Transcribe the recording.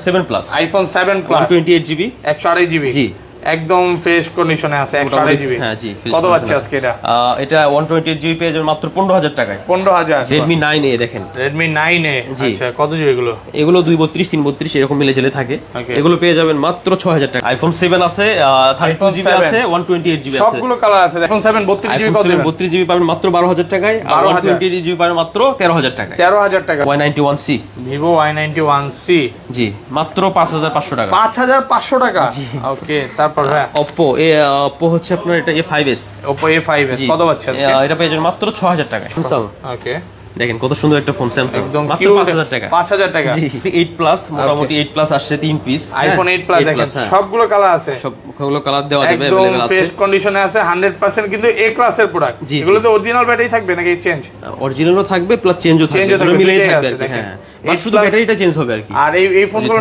7 plus, iPhone 7 plus 128 GB, 128 GB, জি একদম fresh কন্ডিশনে আছে 128 জিবি। হ্যাঁ জি। কত পাচ্ছি আজকে এটা? এটা 128 জিবি পেয়ে যাবেন মাত্র 15000 টাকায়। 15000। Redmi 9A দেখেন, Redmi 9A। জি। আচ্ছা, কত জিবি এগুলো? এগুলো 232 332 এরকম মিলে জেলে থাকে। Okay. এগুলো পেয়ে যাবেন মাত্র 6000 টাকা। আইফোন 7 আছে, 32 জিবি আছে, 128 জিবি আছে, সবগুলো কালার আছে। আইফোন 7 32 জিবি আইফোন কত 7 দিবেন? 32 জিবি পাবেন মাত্র 12000 টাকায়, আর 12,000 128 জিবি পাবেন মাত্র 13000 টাকায়। 13000 টাকা। Y91C, Vivo Y91C জি মাত্র 5500 টাকা। 5500 টাকা। ওকে, তারপর হ্যাঁ Oppo হচ্ছে আপনার এটা A5s, Oppo A5s কত পাচ্ছি আজকে? এটা পেয়ে যাবেন মাত্র 6000 টাকায়। Samsung ওকে, দেখেন কত সুন্দর একটা ফোন, স্যামসাং, একদম মাত্র কিউট। 5000 টাকা। 5000 টাকা। জি 8 প্লাস, মোটামুটি 8 প্লাস আসছে 3 পিস। আইফোন 8 প্লাস দেখেন সবগুলো কালার আছে, সবগুলো কালার দেওয়া যাবে, একদম अवेलेबल আছে। ফ্রেশ কন্ডিশনে আছে 100%, কিন্তু এ ক্লাসের প্রোডাক্ট। জি, এগুলো তো অরিজিনাল ব্যাটারি থাকবে নাকি চেঞ্জ? অরিজিনালও থাকবে প্লাস চেঞ্জও থাকবে, চেঞ্জও থাকবে, মিলেই দুটোই থাকবে আছে, আর কি। দেখেন। হ্যাঁ, শুধু ব্যাটারিটা চেঞ্জ হবে আর কি। আর এই ফোনগুলো